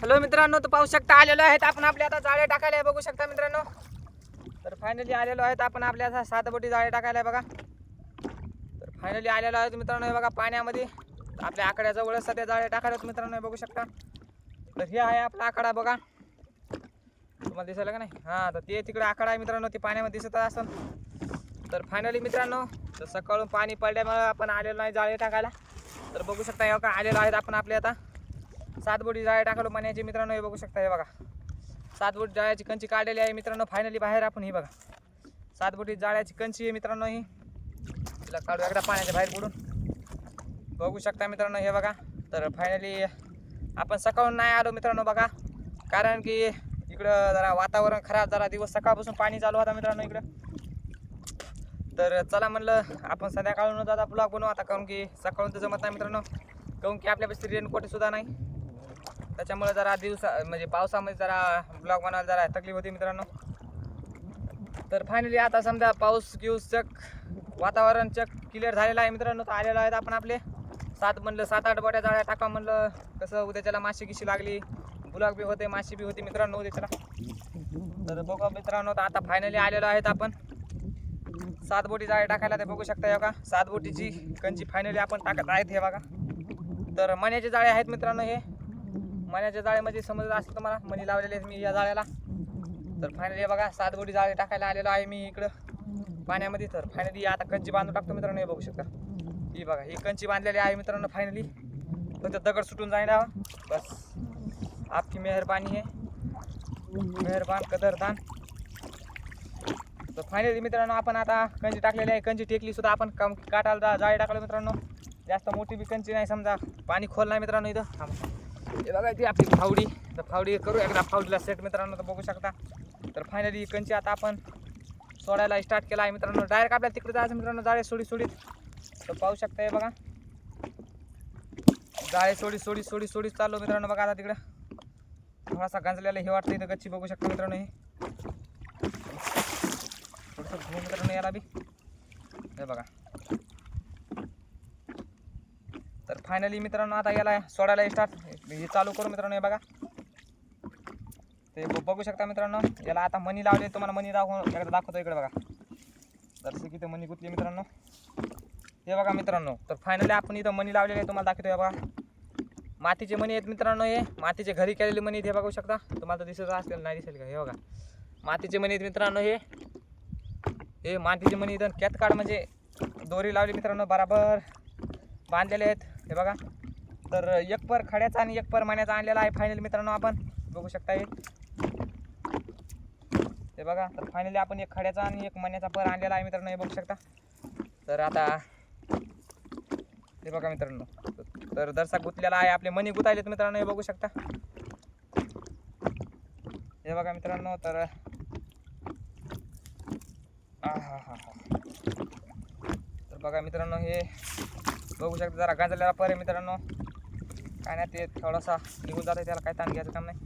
Hello मित्रांनो, तर पाहू शकता आलेलो आहेत आपण आपल्या आता जाळे टाकायला बघू शकता मित्रांनो. तर फायनली आलेलो आहेत आपण आपल्या आता 7 बोटी जाळे टाकायला बघा. तर फायनली आलेलो आहेत मित्रांनो, हे बघा पाण्यामध्ये आपल्या आकड्याजवळच सध्या जाळे टाकायला मित्रांनो, हे बघू शकता. तर हे आहे आपला आकडा बघा, तुम्हाला दिसायला का नाही? हां, तर ते तिकडे आकडा आहे मित्रांनो, ते पाण्यामध्ये दिसत असेल. तर फायनली मित्रांनो, तर सकाळून पाणी पडल्यामुळे आपण आलेलो नाही जाळे टाकायला. तर बघू शकता हे बघा आलेलो आहेत आपण आपल्या आता 7 बोटी जाळे टाकलो मण्याची मित्रांनो, हे बघू शकता. हे बघा 7 बोटी जाळ्याची कंची काढलेली आहे मित्रांनो. फायनली बाहेर आपण ही बघा 7 बोटी जाळ्याची कंची आहे मित्रांनो. ही तिला काढू एकदा पाण्याच्या बाहेर पडून, बघू शकता मित्रांनो. हे बघा, तर फायनली आपण सकाळून नाही आलो मित्रांनो बघा, कारण की इकडं जरा वातावरण खराब, जरा दिवस सकाळपासून पाणी चालू होता मित्रांनो इकडं. तर चला म्हणलं आपण संध्याकाळून आता ब्लॉग बनवू आता, कारण की सकाळून तर जमत नाही मित्रांनो, काहून की आपल्यापाशी रेनकोट सुद्धा नाही. त्याच्यामुळे जरा म्हणजे पावसामध्ये जरा ब्लॉग बनवायला जरा तकलीफ होती मित्रांनो. तर फायनली आता समजा पाऊस गिऊस चक वातावरण चक क्लिअर झालेलं आहे मित्रांनो. तर आलेलो आहेत आपण आपले 7-8 बोट्या जाळ्या टाका म्हणलं, कसं उद्याच्याला माशी गिशी लागली, ब्लॉग बी होते, माशी बी होती मित्रांनो उद्याच्याला. तर बघा मित्रांनो, तर आता फायनली आलेलो आहेत आपण 7 बोटी जाळे टाकायला. ते बघू शकता बघा 7 बोटीची कंची फायनली आपण टाकत आहेत. हे बघा, तर मण्याचे जाळे आहेत मित्रांनो. हे मण्याचे जाळे म्हणजे समजलं असेल तुम्हाला, मणी लावलेले आहेत मी या जाळ्याला. तर फायनली बघा 7 बोटी जाळे टाकायला आलेलो आहे मी इकडं पाण्यामध्ये. तर फायनली आता कंची बांधून टाकतो मित्रांनो. हे बघू शकता, ही बघा ही कंची बांधलेली आहे मित्रांनो. फायनली फक्त दगड सुटून जायला बस, आपकी मेहरबानी है, मेहरबान कदरदान. तर फायनली मित्रांनो आपण आता कंची टाकलेली आहे. कंची टेकली सुद्धा आपण काटाला जाळे टाकलं मित्रांनो. जास्त मोठी बी कंची नाही, समजा पाणी खोल नाही मित्रांनो इथं. हे बघा ती आपली फावडी, तर फावडी करू एकदा फावडीला सेट मित्रांनो. तर बघू शकता, तर फायनली कंची आता आपण सोडायला स्टार्ट केला आहे मित्रांनो. डायरेक्ट आपल्याला तिकडे जायचं मित्रांनो, जाळे सोडीत. तर पाहू शकता हे बघा जाळे सोडीत चाललो मित्रांनो. बघा आता तिकडं थोडासा गंजलेला हे वाटतं इथं गच्ची, बघू शकता मित्रांनो. हे थोडंसं घुमू मित्रांनो याला बी, हे बघा. तर फायनली मित्रांनो आता याला सोडायला स्टार्ट हे चालू करू मित्रांनो. हे बघा ते बघू शकता मित्रांनो, याला आता मनी लावले. तुम्हाला मनी एकदा दाखवतो इकडे बघा. तर किती मनी गुतली मित्रांनो, हे बघा मित्रांनो. तर फायनली आपण इथं मनी लावलेले तुम्हाला दाखवतो. हे बघा मातीचे मणी आहेत मित्रांनो. हे मातीचे घरी केलेले मणी हे बघू शकता. तुम्हाला तर दिसत असेल, नाही दिसेल का? हे बघा मातीचे मणी आहेत मित्रांनो. हे मातीचे मणी इथं कॅतकाड म्हणजे दोरी लावली मित्रांनो, बराबर बांधलेले आहेत. हे बघा, तर एक पर खड्याचा आणि एक पर मण्याचा आणलेला आहे फायनली मित्रांनो. आपण बघू शकता हे बघा. तर फायनली आपण एक खड्याचा आणि एक मण्याचा पर आणलेला आहे मित्रांनो, हे बघू शकता. तर आता हे बघा मित्रांनो, तर दरसा गुतलेला आहे, आपले मणी गुतायलेत मित्रांनो. हे बघू शकता, हे बघा मित्रांनो. तर तर बघा मित्रांनो, हे बघू शकता जरा गांजलेला पर आहे मित्रांनो. काय नाही, ते थोडासा निघून जातं, त्याला काय ताण घ्यायचं काम नाही.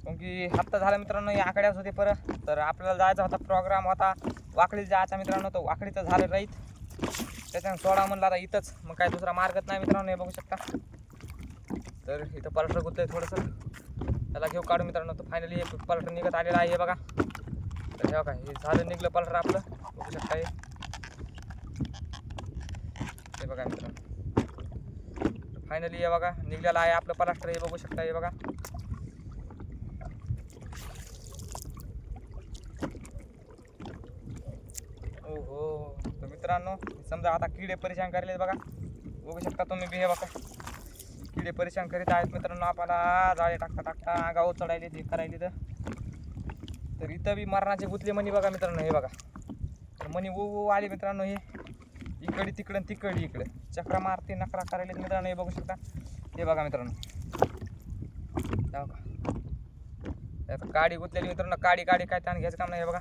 कारण की हप्ता झाला मित्रांनो या आकड्याच होते परत. तर आपल्याला जायचा होता, प्रोग्राम होता वाकडीला जायचा मित्रांनो. तो वाकडीचं झालं राहीत, त्याच्यानं सोडा म्हणला आता इथंच, मग काय दुसरा मार्गच नाही मित्रांनो. हे बघू शकता, तर इथं पलटर गुतलं आहे थोडंसं, त्याला घेऊ काढू मित्रांनो. तर फायनली हे पलटर निघत आलेलं आहे. हे बघा, तर हे बघा हे झालं निघलं पलटर आपलं, बघू शकता. हे बघा मित्रांनो, फायनली हे बघा निघलेलं आहे आपलं प्लास्टर. हे बघू शकता, हे बघा. हो तर मित्रांनो, समजा आता किडे परेशान करले बघा, बघू शकता तुम्ही बी. हे बघा किडे परेशान करीत आहेत मित्रांनो आपल्याला. जाळे टाकता आगाऊ चढायले ते करायले. तर इथं बी मरणाचे गुतले मणी बघा मित्रांनो. हे बघा, तर मणी वो आले मित्रांनो. हे इकडे तिकडं तिकडे इकडे चक्रा मारते, नकरा करायले मित्रांनो. हे बघू शकता, हे बघा मित्रांनो. काडी गुतलेली मित्रांनो, काडी काय ताण घ्यायचं काम नाही. हे बघा,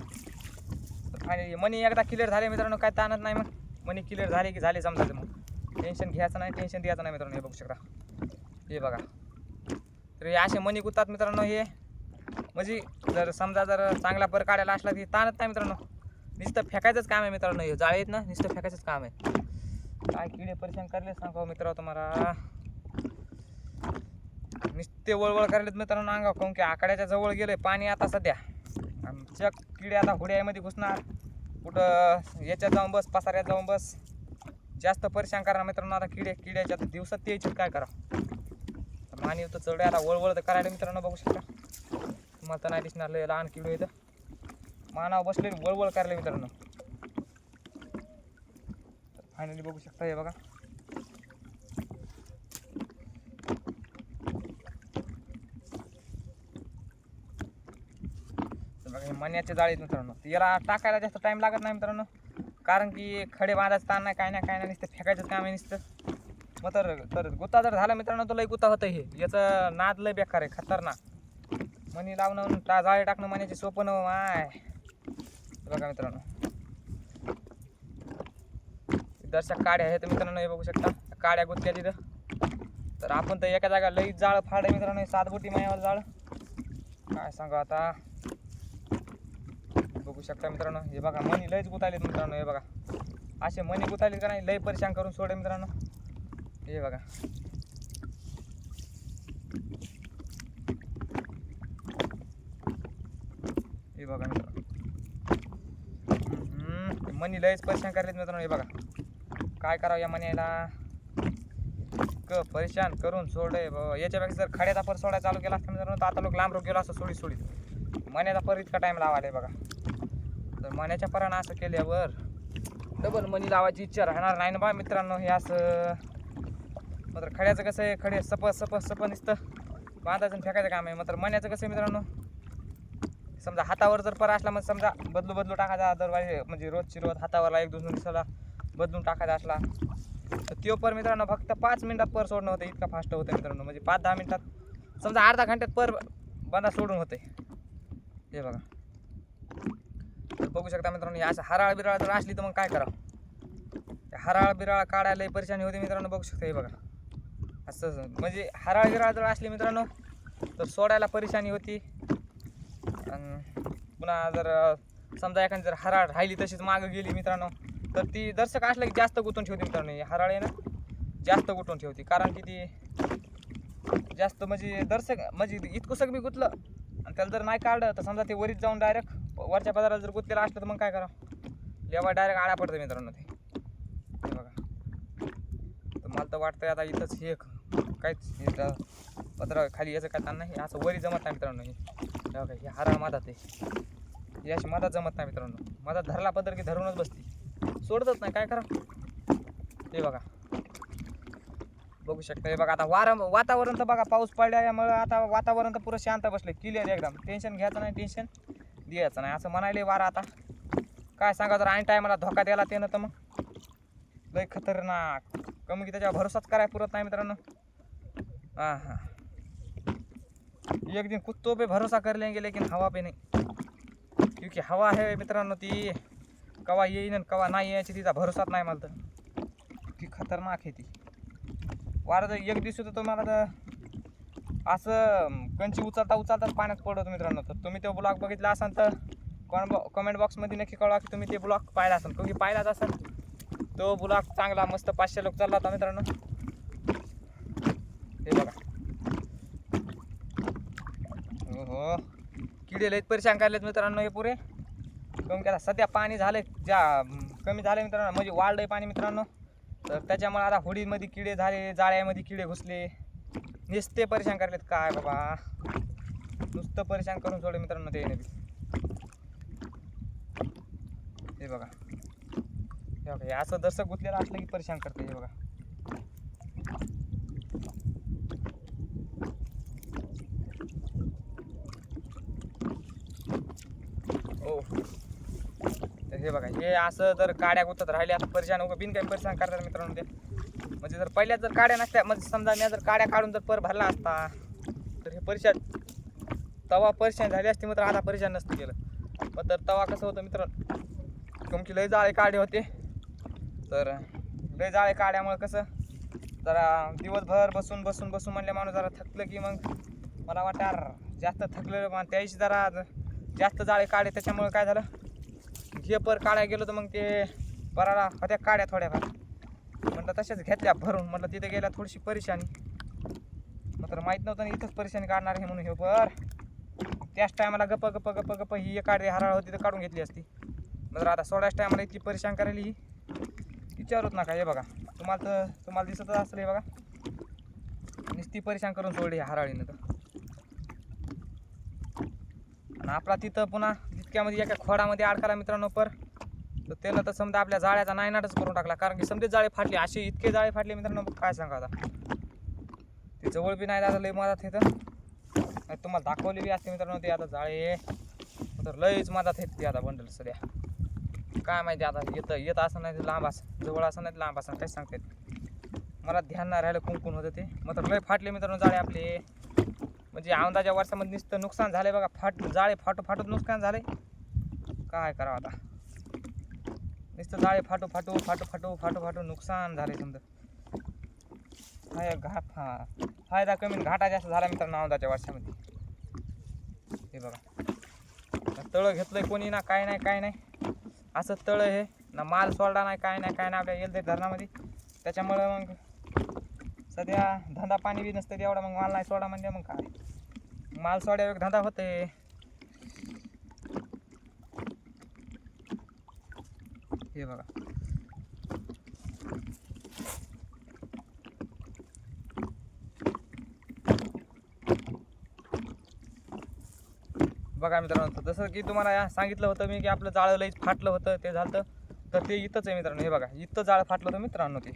तर फायनली मनी एकदा क्लिअर झाले मित्रांनो, काय ताणत नाही. मग मनी क्लिअर झाले की झाले समजायचं, मग टेन्शन घ्यायचं नाही, टेन्शन द्यायचं नाही मित्रांनो. हे बघू शकता, हे बघा. तर हे असे मनी गुतात मित्रांनो. हे म्हणजे जर समजा जर चांगला पर काढायला असला की ताणत नाही मित्रांनो, नुसतं फेकायचंच काम आहे मित्रांनो. हे जाळे आहेत ना, नुसतं फेकायचंच काम आहे. काय किडे परेशान करले सांगा मित्र तुम्हाला, नुसतं नुसते वळवळ करायलेत मित्रांनो अंगावर, काऊन की आकड्याच्या जवळ गेले पाणी आता सध्या. आमच्या किडे आता होड्यामध्ये घुसणार, कुठं याच्यात जाऊन बस, पसाऱ्यात जाऊन बस, जास्त परेशान करणार मित्रांनो. आता किड्याच्या आता दिवसात ते यायच्यात काय करा. मानी होतं चढे आता वळवळ तर करायला मित्रांनो, बघू शकता. तुम्हाला तर नाही दिसणार, लय लहान किडे येतं मानावर बसले वळवळ करायला मित्रांनो. फायनली बघू शकता हे बघा. बघा हे मण्याचे जाळे आहेत मित्रांनो. याला टाकायला जास्त टाइम लागत नाही मित्रांनो, कारण की खडे बांधायचं ताण नाही, काय नाही नुसतं फेकायचं काम आहे नुसतं. मग तर गुत्ता जर झाला मित्रांनो तर लय गुत्ता होतं. हे याचं नाद लय बेकार आहे, खतरनाक. मणी लावणं जाळे टाकणं मण्याचे सोपं न माय. बघा मित्रांनो दर्शक काड्या आहेत मित्रांनो, हे बघू शकता काड्या गुत्त्या तिथं. तर आपण तर एका जागा लई जाळ फाडे मित्रांनो, 7 बोटी मायावर जाळ, काय सांगा आता. बघू शकता मित्रांनो हे बघा मणी लयच गुतायलेत मित्रांनो. हे बघा असे मणी गुतायलेत का नाही, लय परेशान करून सोडे मित्रांनो. हे बघा हे बघा मित्रांनो मनी लयच परेशान करलेत मित्रांनो. हे बघा काय करावं या मण्याला, परेशान करून सोडे. याच्यापेक्षा जर खड्याचा पर सोडायला चालू केला असता मित्रांनो तर आता लोक लांब रोग गेला असं सोडीत. मण्याचा पर इतका टाइम लावायला बघा. तर मण्याच्या परानं असं केल्यावर डबल मनी लावायची इच्छा राहणार नाही ना बा मित्रांनो. हे असं मात्र खड्याचं कसं आहे, खडे सप नुसतं बांधायचं फेकायचं काम आहे. मात्र मण्याचं कसं आहे मित्रांनो, समजा हातावर जर पर असला मग समजा बदलू टाकायचा, अदरवाईज म्हणजे रोजची रोज हातावरला 1-2 दिवसाला बदलून टाकायचा असला तर तो पर मित्रांनो फक्त 5 मिनिटात पर सोडणं होतं. इतका फास्ट होतं मित्रांनो, म्हणजे 5-10 मिनिटात समजा अर्धा घंट्यात पर बंदा सोडून होते. हे बघा तर बघू शकता मित्रांनो. असं हराळ बिराळ जर असली तर मग काय करावं. हराळ बिराळ काढायला परेशानी होते मित्रांनो, बघू शकता. हे बघा असं म्हणजे हराळ बिराळ जर असली मित्रांनो तर सोडायला परेशानी होती. आणि पुन्हा जर समजा एखादी जर हराळ राहिली तशीच मागं गेली मित्रांनो तर ती दर्शक असलं की जास्त गुंतून ठेवते मित्रांनो. हराळ आहे ना जास्त गुंतून ठेवते, कारण की ती जास्त म्हणजे दर्शक म्हणजे इतकंसं बी गुतलं आणि त्याला जर नाही काढलं तर समजा ते वरीच जाऊन डायरेक्ट वरच्या पदाराला जर गुतलेलं असलं तर मग काय करावं, लेवा डायरेक्ट आळा पडतं मित्रांनो ते. हे बघा तर मला तर वाटतंय आता इथंच हे काहीच पत्रा खाली याचं काय ताण नाही, असं वरी जमत नाही मित्रांनो. हे बघा हे हराळ मधात आहे, हे अशी मधात जमत नाही मित्रांनो. मधात धरला पदर की धरूनच बसते, सोडतच नाही, काय करा. हे बघा बघू शकता. हे बघा आता वातावरण तर बघा पाऊस पडल्यामुळे आता वातावरण तर पुरं शांत बसले, क्लिअर एकदम. टेन्शन घ्यायचं नाही, टेन्शन द्यायचं नाही असं म्हणायले वारा. आता काय सांगा जर ऐन टायमाला धोका द्यायला ते ना तर मग लय खतरनाक. कमी की त्याच्यावर भरोसाच करायला पुरत नाही मित्रांनो. हां एक दिन कुत्तों पे भरोसा कर लेंगे लेकिन हवा पे नहीं, क्योंकि हवा है मित्रांनो ती कवा येईन कवा नाही यायची तिचा भरोसाच नाही. मला तर ती खतरनाक आहे ती वारा. जर एक दिवस होतं तुम्हाला तर असं कंची उचलताच पाण्यात पडत मित्रांनो. तर तुम्ही तो ब्लॉग बघितला असाल तर कमेंट बॉक्समध्ये नक्की कळवा की तुम्ही ते ब्लॉग पाहिला असाल. क्योंकि पाहिलाच असाल तो ब्लॉग चांगला मस्त 500 लोक चालला होता मित्रांनो. हे बघा हो किडे लयच परेशान काढलेत मित्रांनो हे पुरे. कमी केला सध्या पाणी झालंय कमी झालं मित्रांनो, म्हणजे वाढलंय पाणी मित्रांनो. तर त्याच्यामुळे आता होडीमध्ये किडे झाले, जाळ्यामध्ये किडे घुसले, नुसते परेशान करलेत. काय बाबा नुसतं परेशान करून सोडले मित्रांनो ते नदी. हे बघा हे बघा हे असं दर्शक गुतलेलं असलं की परेशान करते. हे बघा हो तर हे बघा हे असं जर काड्या गुतत राहिले आता परेशान उगा बिन काही परेशान करतात मित्रांनो ते. म्हणजे जर पहिल्याच जर काड्या नसत्या, म्हणजे समजा मी जर काड्या काढून जर पर भरला असता तर हे परेशान तवा परेशान झाली असती मात्र आता परेशान नसतं केलं. मग तर तवा कसं होतं मित्रांनो, तुमची लय जाळे काढे होते. तर लय जाळे काढ्यामुळे कसं जरा दिवसभर बसून म्हणल्या माणूस जरा थकलं की मग मला वाटतं जास्त थकलं मग त्या दिवशी जरा जास्त जाळे काढे. त्याच्यामुळे काय झालं घे पर काढायला गेलो तर मग ते पराला होत्या काड्या थोड्याफार म्हटलं तशाच घेतल्या भरून. म्हटलं तिथे गेल्या थोडीशी परेशानी, मग तर माहीत नव्हतं ना इथंच परेशानी काढणार हे म्हणून हे बर त्याच टायमाला गप्प गप्प गप्प गप्प ही एक अर्धी हराळ होती तर काढून घेतली असती. मग तर आता सोडायच्या टायमाला इतकी परेशान करायला ही विचारूच नका. हे बघा तुम्हाला दिसतच असेल. हे बघा नुसती परेशान करून सोडली हराळीनं तर. आणि आपला तिथं पुन्हा जितक्यामध्ये एका खोडामध्ये अडकला मित्रांनो तर त्यानं तर समजा आपल्या जाळ्याचा नायनाटच करून टाकला. कारण की समजे जाळे फाटले असे इतके जाळे फाटले मित्रांनो काय सांगा आता. ते जवळ बी नाही जायचं लय मधात तिथं. तुम्हाला दाखवली बी असते मित्रांनो ते आता जाळे तर लयच मधात आहेत ते आता बंडल सध्या. काय माहिती आता येत असं नाही लांब असं जवळ असं नाही लांब असं काहीच सांगतात. मला ध्यान नाही राहिलं कोण होतं ते. मग तर लय फाटले मित्रांनो जाळे आपले. म्हणजे औंदाच्या वर्षामध्ये नुसतं नुकसान झालंय बघा. जाळे फाटून नुकसान झाले. काय करावं आता. नुसतं जाळे फाटू नुकसान झाले समजा. फायदा कमी घाटा जास्त झाला मित्रांनो औंदाच्या वर्षामध्ये. हे बघा तळं घेतलंय कोणी ना काय नाही असंच तळं हे ना माल सोडला नाही काय नाही आपल्या येलदे धरणामध्ये. त्याच्यामुळं मग सध्या धंदा पाणी बी नसतं एवढा. मग माल नाही सोडा म्हणजे मग काय माल सोड्या एक धंदा होते. हे बघा बघा मित्रांनो जसं की तुम्हाला सांगितलं होतं मी की आपलं जाळं लईच फाटलं होतं ते झालं तर ते इथंच आहे मित्रांनो. हे बघा इथं जाळं फाटलं होतं मित्रांनो ते.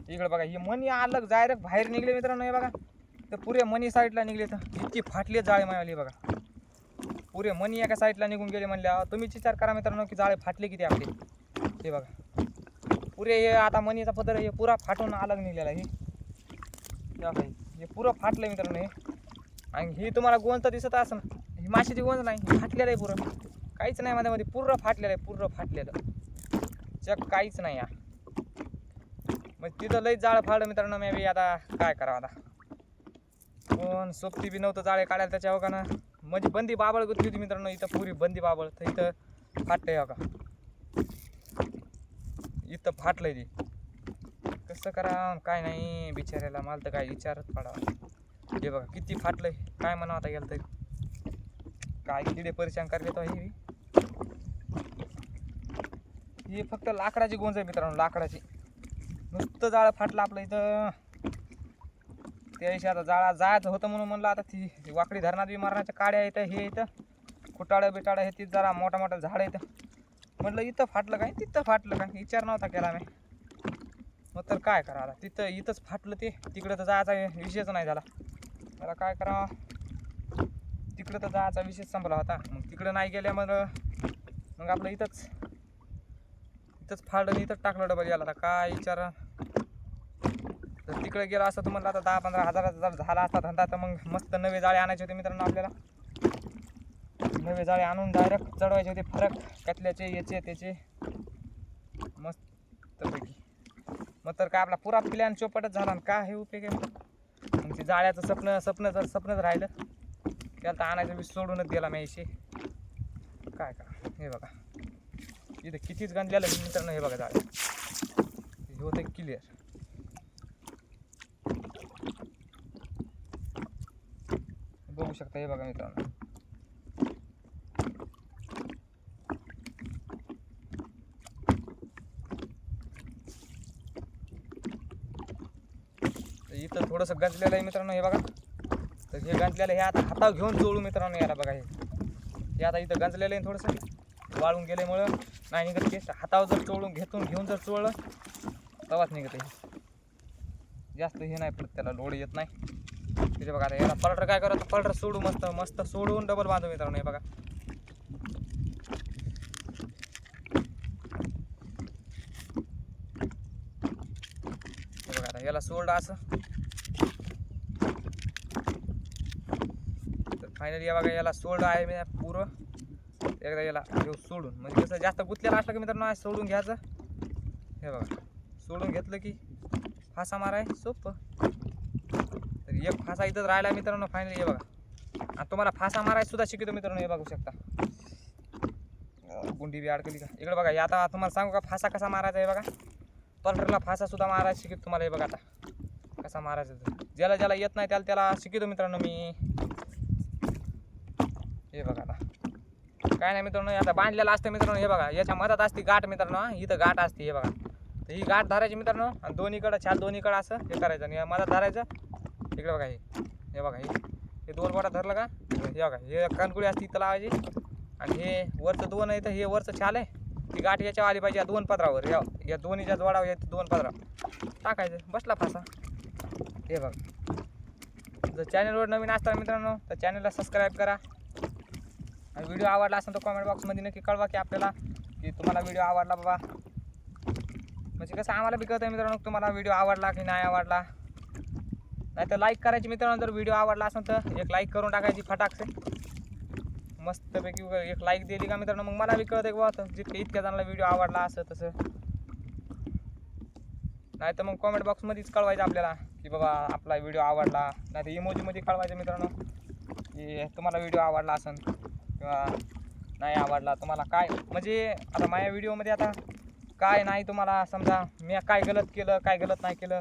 इकडे बघा हे मनी अलग डायरेक्ट बाहेर निघले मित्रांनो. हे बघा तर पुरे मनी साईडला निघले तर इतकी फाटली जाळे मायावली बघा. पुरे मनी एका साईडला निघून गेले म्हणल्या. तुम्हीच विचार करा मित्रांनो की जाळे फाटले किती आपले. हे बघा पुरे हे आता मनीचा पदर हे पुरा फाटून अलग निघलेला आहे. हे पुरं फाटलं मित्रांनो हे. आणि ही तुम्हाला गोंज तर दिसत असं ही माशीची गोंज नाही ही फाटलेलं आहे पुरं. काहीच नाही मध्ये पुरं फाटलेलं आहे पुरं फाटलेलं जग काहीच नाही या. मग तिथं लई जाळं फाडलं मित्रांनो मी. आता काय करावं आता. कोण सोबती बी नव्हतं जाळे काढायला त्याच्या ना. म्हणजे बंदी बाबळ गुतली होती मित्रांनो इथं पुरी बंदी बाबळ. तर इथं फाटलंय हो का. इथं फाटलंय ती कसं करा काय नाही बिचाऱ्याला. मला तर काय विचारच पडावा. हे बघा किती फाटलंय काय म्हणावं आता गेलं तरी. काय किडे परेशान करले तो ही फक्त लाकडाची गोंज आहे मित्रांनो लाकडाची. नुसतं जाळं फाटलं आपलं इथं. त्या दिवशी आता जायचं होतं म्हणून म्हणलं आता ती वाकडी धरणात बी मारण्याच्या काड्या येतं हे इथं खुटाळं बिटाळं हे ती जरा मोठा झाडं येतं. म्हटलं इथं फाटलं काय तिथं फाटलं काय विचार नव्हता केला मी. मग तर काय करा आता तिथं इथंच फाटलं ते. तिकडं तर जायचा विषयच नाही झाला. मला काय करावं. तिकडं तर जायचा विषय संपला होता. मग तिकडं नाही गेल्या मग आपलं इथंच फाडलं इथंच टाकलं डबल याला. आता काय विचारा. तर तिकडे गेला असं तुम्हाला आता 10-15 हजाराचा जर झाला असता धंदा तर मग मस्त नवे जाळे आणायचे होते मित्रांनो आपल्याला. नवे जाळे आणून डायरेक्ट चढवायचे होते फरक कतल्याचे याचे त्याचे मस्तपैकी. मग तर काय आपला पुरा प्लॅन चौपटच झाला. का हे उपयोग आहे मग ते जाळ्याचं स्वप्नच राहिलं. त्याला तर आणायचं मी सोडूनच गेला मी. काय करा. हे बघा इथं कितीच गंजलेलं मित्रांनो. हे बघा जाळे हे होतं क्लिअर. बघू शकता हे बघा मित्रांनो. इथं थोडंसं गंजलेलं आहे मित्रांनो. हे बघा तर हे गंजलेलं हे आता हातावर घेऊन चोळू मित्रांनो याला बघा. हे आता इथं गंजलेलं आहे थोडंसं वाळून गेल्यामुळं नाही निघत. ते हातावर जर घेऊन जर चोळलं तवाच निघत आहे. जास्त हे नाही पडत त्याला लोड येत नाही. तिथे बघा आता याला पलटर काय करायचं पलटर सोडू मस्त सोडून डबल बांधू मित्रांनो. हे बघा आता याला सोडलं असं तर फायनली बघा याला सोडलं आहे मी पुरं. एकदा याला घेऊ सोडून म्हणजे कसं जास्त गुंतलेलं असलं की मित्रांनो सोडून घ्यायचं. हे बघा सोडून घेतलं की फासा माराय सोपं. तर एक फासा इथंच राहिला मित्रांनो फायनली. हे बघा आणि तुम्हाला फासा मारायला सुद्धा शिकवतो मित्रांनो. हे बघू शकता गुंडी बी अडकली का. इकडे बघा आता तुम्हाला सांगू का फासा कसा मारायचा. हे बघा पलटरला फासा सुद्धा मारायला शिकवतो तुम्हाला. हे बघा आता कसा मारायचा ज्याला ज्याला येत नाही त्याला त्याला शिकवतो मित्रांनो मी. हे बघा आता काय नाही मित्रांनो, आता बांधलेलं असतं मित्रांनो. हे बघा याच्या मधात असते गाठ मित्रांनो, इथं गाठ असते. हे बघा तर ही गाठ धरायची मित्रांनो आणि दोन्हीकडं छाल दोन्हीकडं असं हे करायचं आणि मधात धरायचं. इकडे बघा हे बघा हे दोन बोटात धरलं का, हे बघा हे कणकुळी असते इथं लावायची आणि हे वरचं दोन आहे तर हे वरचं छाल आहे ती गाठ याच्यावर आली पाहिजे या दोन पदरावर. या दोन्हीच्या जोडावर येते दोन पदरा टाकायचं, बसला फासा. हे बघा जर चॅनलवर नवीन असता मित्रांनो तर चॅनलला सबस्क्राईब करा आणि व्हिडिओ आवडला असेल तर कॉमेंट बॉक्समध्ये नक्की कळवा की आपल्याला की तुम्हाला व्हिडिओ आवडला बाबा. म्हणजे कसं आम्हाला बी कळतं मित्रांनो तुम्हाला व्हिडिओ आवडला की नाही आवडला. नाही तर लाईक करायची मित्रांनो, जर व्हिडिओ आवडला असेल तर एक लाईक करून टाकायची फटाकसे मस्तपैकी. एक लाईक दिली का मित्रांनो मग मला बी कळतं की बाबा जितके इतक्या जणांना व्हिडिओ आवडला असं तसं. नाही तर मग कॉमेंट बॉक्समध्येच कळवायचं आपल्याला की बाबा आपला व्हिडिओ आवडला. नाही तर इमोजीमध्ये कळवायचं मित्रांनो की तुम्हाला व्हिडिओ आवडला असेल किंवा नाही आवडला. तुम्हाला काय म्हणजे आता माझ्या व्हिडिओमध्ये आता काय नाही तुम्हाला समजा मी काय गलत केलं काय गलत नाही केलं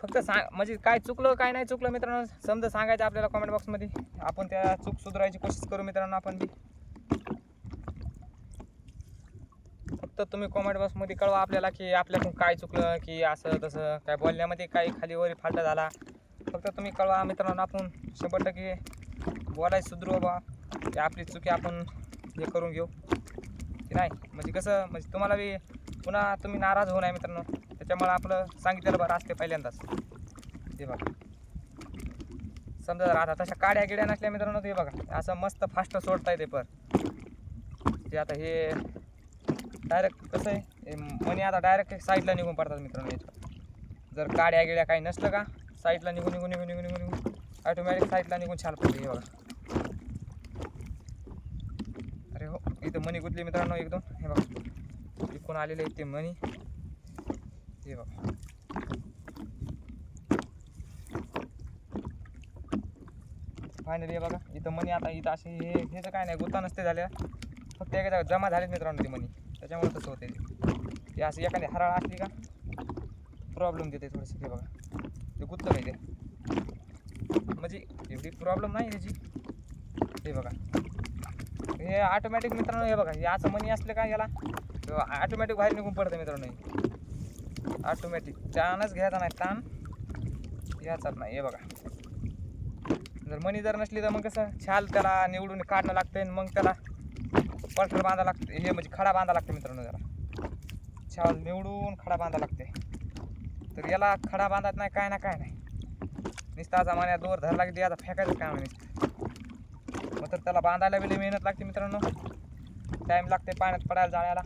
फक्त म्हणजे काय चुकलं काय नाही चुकलं मित्रांनो समजा सांगायचं आपल्याला कॉमेंट बॉक्समध्ये. आपण त्या चूक सुधारायची कोशिश करू मित्रांनो आपण बी. फक्त तुम्ही कॉमेंट बॉक्समध्ये कळवा आपल्याला की आपल्याकडून काय चुकलं की असं तसं काय बोलण्यामध्ये काही खाली वरी फाल्ट झाला. फक्त तुम्ही कळवा मित्रांनो, आपण 100% बोलायचं सुधरू बा की आपली चुकी आपण हे करून घेऊ की नाही. म्हणजे कसं म्हणजे तुम्हाला बी पुन्हा तुम्ही नाराज होऊ नये मित्रांनो, त्याच्यामुळे आपलं सांगितलेलं बरं असते पहिल्यांदाच. हे बघा समजा जर आता तशा काड्या गिड्या नसल्या मित्रांनो ते बघा असं मस्त फास्ट सोडता येते. पण ते आता हे डायरेक्ट कसं आहे मनी आता डायरेक्ट साईडला निघून पडतात मित्रांनो याच्यावर. जर काड्या गिड्या काही नसलं का साईडला निघून निघून निघून निघून निघून निघून ऑटोमॅटिक साईडला निघून छाल पडते. हे बघा अरे हो इथं मनी गुतली मित्रांनो एकदम. हे बघा इकडून आलेले आहेत ते मनी. हे बघा फायनली हे बघा इथं मनी आता इथं असे हे तर काय नाही गुत्ता नसते झाल्या फक्त एखाद्या जमा झालेत मित्रांनो ते मनी, त्याच्यामुळे तसं होते ते. असं एखादी हराळ असली का प्रॉब्लेम देते थोडंसं. हे बघा ते गुत्तं काय ते म्हणजे एवढी प्रॉब्लेम नाही त्याची. हे बघा हे ऑटोमॅटिक मित्रांनो. हे बघा हे असं मनी असले का याला ऑटोमॅटिक बाहेर निघून पडतं मित्रांनो. ऑटोमॅटिक ताणच घ्यायचा नाही, ताण घ्यायचाच नाही. हे बघा जर मनी जर नसली तर मग कसं छाल त्याला निवडून काढणं लागतं आणि मग त्याला पलटर बांधा लागते. हे म्हणजे खडा बांधा लागते मित्रांनो, त्याला छाल निवडून खडा बांधा लागते. तर याला खडा बांधत नाही काय नाही नुसता मान्या दोर धरला की याचा फेकायचं काम नाही. मग तर त्याला बांधायला बी मेहनत लागते मित्रांनो, टाईम लागते पाण्यात पडायला जाळ्याला.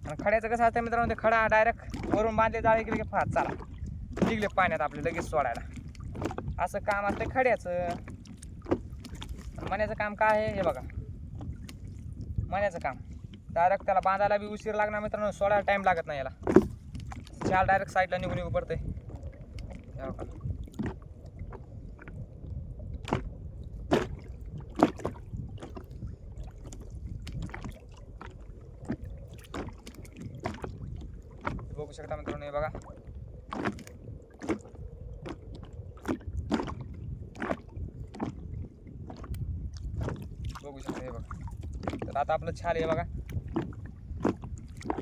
आणि खड्याचं कसं असतं मित्रांनो ते खडा डायरेक्ट वरून बांधले जाळे गेले की फात चला निघले पाण्यात आपले लगेच सोडायला. असं काम असतं खड्याचं. मण्याचं काम काय आहे हे बघा मण्याचं काम डायरेक्ट त्याला बांधायला बी उशीर लागणार मित्रांनो, सोडायला टाईम लागत नाही याला. छाल डायरेक्ट साईडला निघून पडते. बघू शकता मित्रांनो हे बघा बघू शकता. हे बघा तर आता आपलं छाल आहे बघा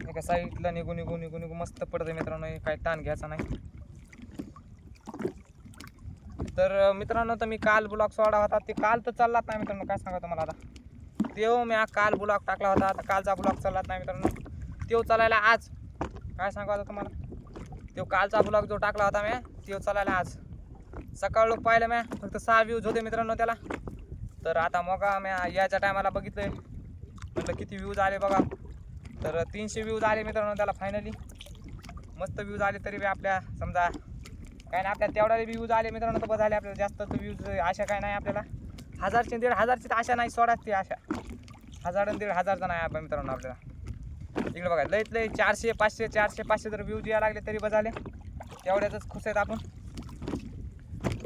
एका साईडला निघून निघून निघून निघून मस्त पडतं मित्रांनो. काही ताण घ्यायचा नाही. तर मित्रांनो तर मी काल ब्लॉग सोडा होता ते काल तर चाललाच नाही मित्रांनो. काय सांगा तुम्हाला आता तेव्हा मी काल ब्लॉग टाकला होता आता कालचा ब्लॉग चाललाच नाही मित्रांनो. तेव्हा चालायला आज काय सांगा आता तुम्हाला तो कालचा ब्लॉग जो टाकला होता मी तो चालायला आज सकाळ लोक पाहिलं मी फक्त 6 व्ह्यूज होते मित्रांनो त्याला. तर आता मग मी याच्या टायमाला बघितलं म्हटलं किती व्ह्यूज आले बघा. तर 300 व्ह्यूज आले मित्रांनो त्याला फायनली. मस्त व्ह्यूज आले तरी बी आपल्या समजा काय नाही आपल्याला तेवढे व्ह्यूज आले मित्रांनो तर बस आले आपल्याला. जास्त तर व्ह्यूज आशा काय नाही आपल्याला. 1000चे 1500ची तर आशा नाही सोडा ती आशा 1000 आणि 1500चा नाही आपण मित्रांनो आपल्याला. इकडे बघा लईत लई 400 500 400 500 जर व्ह्यूज यायला लागले तरी बस आले तेवढ्यातच खुश आहेत आपण.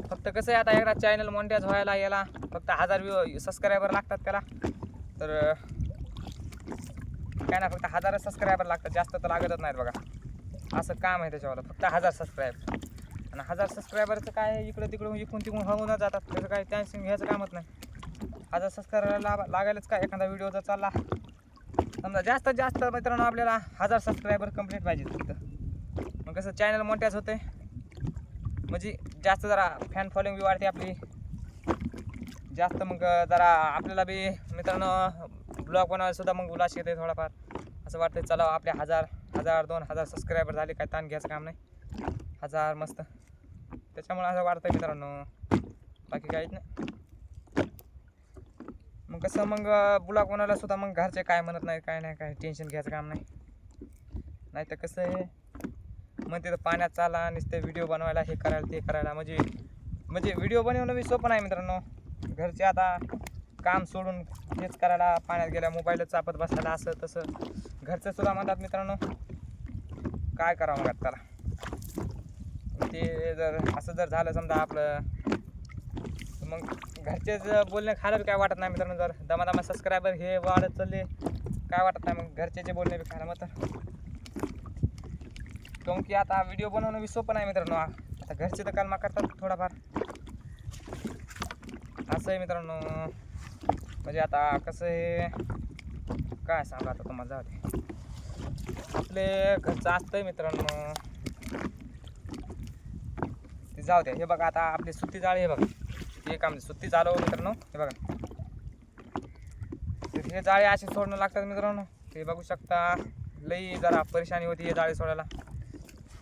फक्त कसं आहे आता एकदा चॅनल मोनिटाईज व्हायला याला फक्त 1000 सबस्क्रायबर लागतात त्याला. तर काय ना फक्त 1000 सबस्क्रायबर लागतात जास्त तर लागतच नाहीत बघा. असं काम आहे त्याच्यावाला फक्त 1000 सबस्क्रायबर. आणि 1000 सबस्क्रायबरचं काय इकडं तिकडं इकडून तिकडून होऊन जातात, त्याचं काय टेन्शन घ्यायचं कामच नाही. 1000 सबस्क्रायबरला लागायलाच काय, एखादा व्हिडिओ जर चालला समजा जास्तीत जास्त मित्रांनो आपल्याला 1000 सबस्क्रायबर कंप्लीट पाहिजे फक्त. मग कसं चॅनल मोठ्याच होते, म्हणजे जास्त जरा फॅन फॉलोइंग बी वाढते आपली जास्त. मग जरा आपल्याला बी मित्रांनो ब्लॉग बनवायला सुद्धा मग उल्हास येते थोडाफार. असं वाटतं चला आपले 1000 2000 सबस्क्रायबर झाले, काय ताण घ्यायचं काम नाही. 1000 मस्त, त्याच्यामुळे असं वाटतं मित्रांनो, बाकी काहीच नाही. मग कसं मग ब्लॉग बनवायला सुद्धा मग घरचे काय म्हणत नाही, काय नाही, काय टेन्शन घ्यायचं काम नाही. नाही तर कसं आहे मग तिथं पाण्यात चाला नुसते व्हिडिओ बनवायला, हे करायला ते करायला, म्हणजे व्हिडिओ बनवणं बी सोपं नाही मित्रांनो. घरचे आता काम सोडून हेच करायला, पाण्यात गेल्या मोबाईलच चापत बसायला, असं तसं घरचं सुद्धा म्हणतात मित्रांनो. काय करावं मग त्याला, ते जर असं जर झालं समजा आपलं, मग घरचेच बोलणे खायला बी काय वाटत नाही मित्रांनो. जर दमादमा सबस्क्रायबर हे वाढत चालले काय वाटत नाही, मग घरचे जे बोलणे बी खायला मग तर. काऊन की आता व्हिडिओ बनवणं बी सोपं नाही मित्रांनो. आता घरचे तर कालमा करतात थोडाफार, असं आहे मित्रांनो. म्हणजे आता कसं आहे काय सांगा आता तुम्हाला, जाऊ आपले घरचं असतंय मित्रांनो ते, जाऊ द्या. हे बघा आता आपली सुट्टी जाळी, हे बघा हे काम सुट्टी चालू मित्रांनो, हे बघा हे जाळे असे सोडणं लागतात मित्रांनो. ते बघू शकता लई जरा परेशानी होती हे जाळे सोडायला.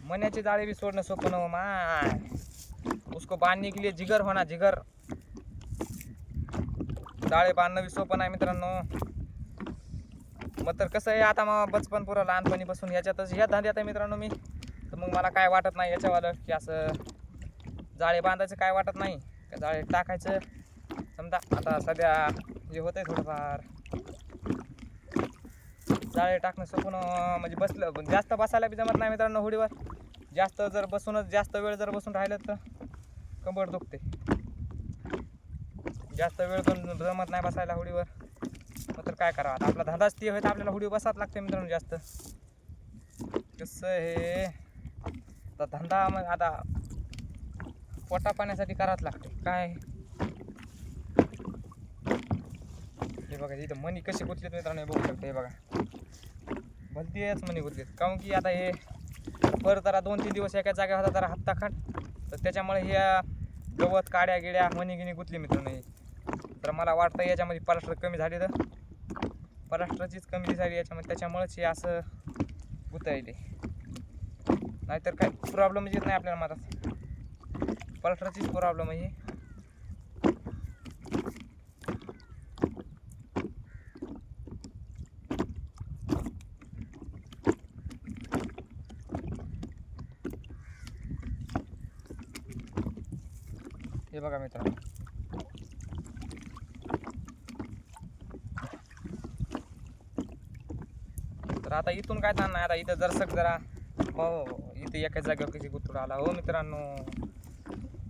मण्याचे जाळे भी सोडणं सोपं न माय, उसको बांधने के लिए जिगर होना जिगर. जाळे बांधणं बी सोपं नाही मित्रांनो. मग तर कसं आहे आता मग बचपन पुरं लहानपणीपासून ह्याच्यातच ह्या धंद्यात आहे मित्रांनो मी, तर मग मला काय वाटत नाही याच्यावालं की असं जाळे बांधायचं काय वाटत नाही. जाळे टाकायचं समजा. आता सध्या जे होतं आहे थोडंफार जाळे टाकणं सोपं म्हणजे बसलं जास्त बसायला बी जमत नाही मित्रांनो होडीवर. जास्त जर बसूनच जास्त वेळ जर बसून राहिलं तर कंबर दुखते. जास्त वेळ पण जमत नाही बसायला होडीवर, मग तर काय करावं. आता आपला धंदाच ते होतं, आपल्याला होडीवर बसावं लागते मित्रांनो जास्त. कसं हे आता धंदा मग आता पोटा पाण्यासाठी करावंच लागते काय. हे बघा इथं मनी कशी गुंतलेत मित्रांनो, हे बघू शकता. हे बघा भलतीच मनी गुंतलेत. काहून की आता हे पर जरा 2-3 दिवस एका जागा होता जरा हप्ता खाट, तर त्याच्यामुळे ह्या गवत काड्या गिड्या मनी गिनी गुंतली मित्रांनो. तर मला वाटतं याच्यामध्ये प्लास्टर कमी झाली, तर प्लास्टरचीच कमी झाली याच्यामध्ये, त्याच्यामुळेच हे असं गुंतायले. नाहीतर काय प्रॉब्लेम येत नाही आपल्याला. मला प्लास्टरचीच प्रॉब्लेम आहे. हे बघा मित्रांनो तर आता इथून काय ताण नाही. आता इथं जरसक जरा हो इथं एकाच जागेवर कशी गुत्तुडा आला हो मित्रांनो.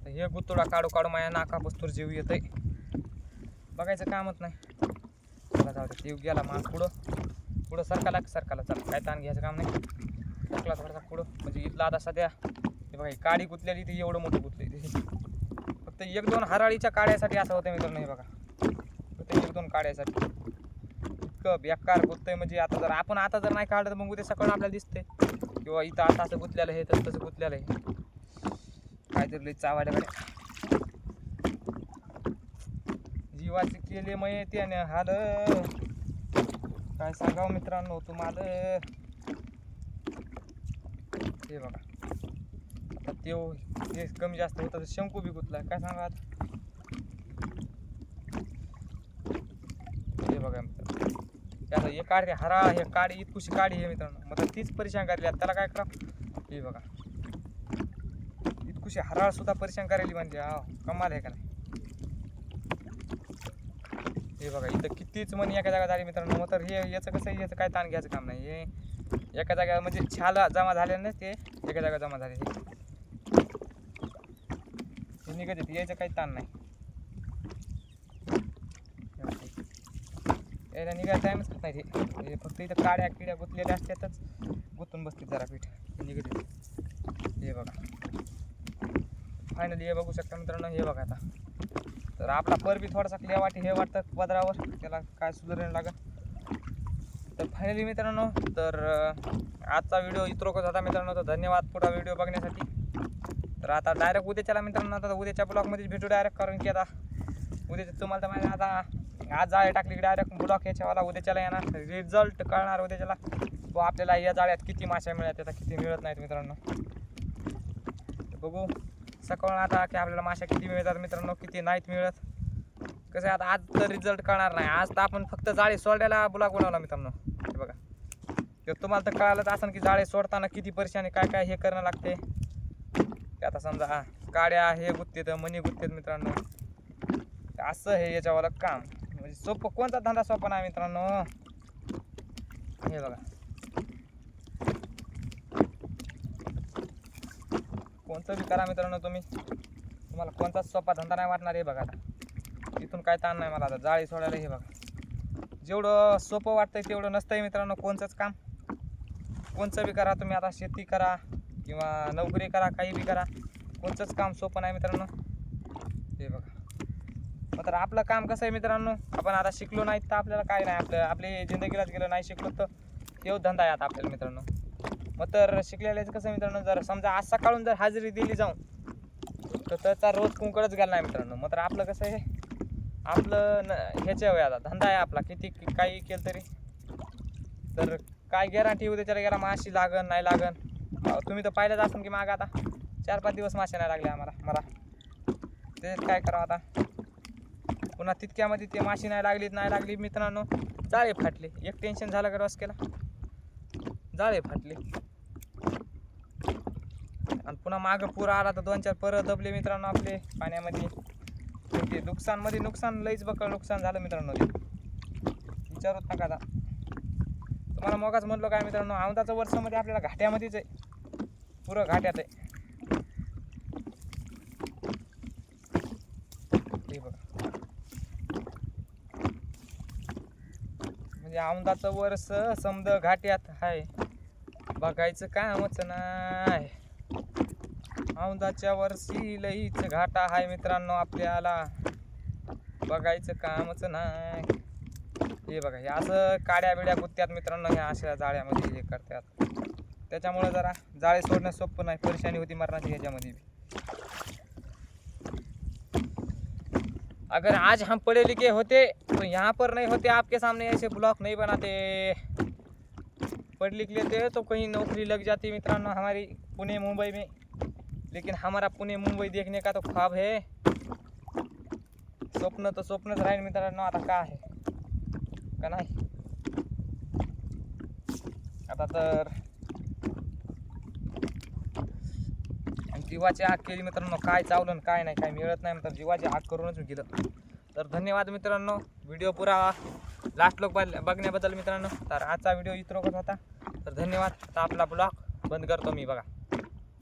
हे गुत्तुडा काढू काढू माझ्या नाका बस्तूर जीव येतंय, बघायचं कामच नाही. चला जाऊ दे, जीव गेला मा पुढं सरकाला चला काय ताण घ्यायचं काम नाही. सरकला थोडासा पुढं, म्हणजे इथला आता सध्या हे बघा काडी गुतलेली ती एवढं मोठं गुतले. फक्त 1-2 हराळीच्या काड्यासाठी असं होतं मित्रांनो. हे बघा फक्त 1-2 काड्यासाठी इतकं बेकार गुततंय. म्हणजे आता जर आपण आता जर नाही काढलं तर मग उद्या सकाळी आपल्याला दिसते किंवा इथं आता असं गुतलेलं आहे तसं गुतलेलं आहे. काहीतरी लई चावायला गाड्या जीवाचे केले मग त्याने हाल, काय सांगावं मित्रांनो तुम्हाला. हे बघा आता ते कमी जास्त होतं तर शंकू बी गुतला, काय सांगा. हे बघा मित्रांनो त्याला हे काढते हराळ, हे काडी इतकुशी काडी आहे मित्रांनो. मग तीच परेशान करायली, त्याला काय करा. हे बघा इतकुशी हराळ सुद्धा परेशान करायली म्हणजे कमाल आहे का नाही. हे बघा इथं कितीच मनी एका जागा झाली मित्रांनो. मग तर हे याचं कसं आहे, याचं काय ताण घ्यायचं काम नाही. हे एका जागा म्हणजे छाला जमा झाले ना, ते एका जागा जमा झाले हे निघत येते, यायचं काही ताण नाही. यायला निघायला टाईमच होत नाही. ते फक्त इथं काड्या किड्या गुतलेल्या असतातच, गुतून बसते जरा पीठ निघत येते. हे बघा फायनली हे बघू शकता मित्रांनो, हे बघा आता. तर आपला पर बी थोडासा क्लिअर वाटे हे वाटतं पदरावर, त्याला काय सुधारण लागेल. तर फायनली मित्रांनो, तर आजचा व्हिडिओ इतरोकच होता मित्रांनो. तर धन्यवाद पुढा व्हिडिओ बघण्यासाठी. तर आता डायरेक्ट उद्याच्याला मित्रांनो, आता उद्याच्या ब्लॉगमध्येच भेटू डायरेक्ट, कारण की आता उद्याच्या तुम्हाला तर माहिती आता आज जाळे टाकली की डायरेक्ट ब्लॉग याच्यावाला उद्याच्याला येणार, रिझल्ट कळणार उद्याच्याला. व आपल्याला या जाळ्यात किती मासे मिळत आता किती मिळत नाहीत मित्रांनो. बघू सकाळ आता की आपल्याला मासे किती मिळतात मित्रांनो, किती नाहीत मिळत. कसं आहे आता आज तर रिझल्ट कळणार नाही. आज तर आपण फक्त जाळे सोडायला ब्लॉग बनवला मित्रांनो. हे बघा, तर तुम्हाला तर कळालंच असं की जाळे सोडताना किती परेशानी काय काय हे करणं लागते. आता समजा काड्या हे गुत्तेत मणी गुत्तेत मित्रांनो. असं हे याच्यावाला काम म्हणजे सोपं, कोणता धंदा सोपा नाही मित्रांनो. हे बघा, कोणतं बी करा मित्रांनो तुम्ही, तुम्हाला कोणताच सोपा धंदा नाही वाटणार. हे बघा आता इथून काय ताण नाही मला आता जाळी सोडायला. हे बघा, जेवढं सोपं वाटतंय तेवढं नसतंय मित्रांनो कोणचंच काम. कोणचं बी करा तुम्ही, आता शेती करा किंवा नोकरी करा, काही बी करा, कोणचंच काम सोपं नाही मित्रांनो. हे बघा, मग तर आपलं काम कसं आहे मित्रांनो, आपण आता शिकलो नाही तर आपल्याला काय नाही, आपली जिंदगीलाच गेलं नाही शिकलो तर हे धंदा आहे आता आपल्याला मित्रांनो. मग तर शिकलेल्याचं कसं मित्रांनो, जर समजा आज सकाळून जर हजेरी दिली जाऊन तर त्याचा रोज कुंकडच गेला नाही मित्रांनो. मग तर आपलं कसं आहे, आपलं ह्याच्या वेळ आता धंदा आहे आपला, किती काही केलं तरी. तर काय गॅरंटी उद्याच्याला गेला माशी लागन नाही लागन. तुम्ही तर पाहिलंच असून की मागं आता 4-5 दिवस मासे नाही लागले मला. त्याच्यात काय करावं आता, पुन्हा तितक्यामध्ये ते माशी नाही लागली मित्रांनो, जाळे फाटले. एक टेन्शन झालं का रस केला, जाळे फाटले. आणि पुन्हा मागं पुरा आला तर 2-4 परत दबले मित्रांनो आपले पाण्यामध्ये. ते नुकसान लईच बकळ नुकसान झालं मित्रांनो. ते विचारूच नका आता. तुम्हाला मगाच म्हणलो काय मित्रांनो, औंधाचं वर्षामध्ये आपल्याला घाट्यामध्येच आहे, पुरं घाट्यात आहे. हे बघा, म्हणजे औंधाचं वर्ष समद घाट्यात आहे, बघायचं कामच नाही. औंधाच्या वर्षी लईच घाटा आहे मित्रांनो, आपल्याला बघायचं कामच नाही. हे बघा, हे असं काड्या बिड्या गुत्त्यात मित्रांनो, ह्या अशा जाळ्यामध्ये हे करतात. त्याच्यामुळे जरा जाळे सोडणं सोपं नाही, परेशानी होती मरणाची ह्याच्यामध्ये भी. अगर आज हम पढ़े लिखे होते तो यहाँ पर नहीं होते, आपके सामने ऐसे ब्लॉग नहीं बनाते. पढ़ लिख लेते तो कहीं नौकरी लग जाती मित्रांनो हमारी पुणे मुंबई में. लेकिन हमारा पुणे मुंबई देखने का तो ख्वाब है, स्वप्न तो स्वप्नच राहील मित्रांनो. आता काय आहे का नाही. आता तर जीवाची आग केली मित्रांनो, काय चावलं काय नाही, काय मिळत नाही तर जीवाची आग करूनच गेलं. तर धन्यवाद मित्रांनो, व्हिडिओ पुरा लास्ट लोक बघण्याबद्दल मित्रांनो. तर आजचा व्हिडिओ इतरोकच होता. तर धन्यवाद. आता आपला ब्लॉग बंद करतो मी बघा.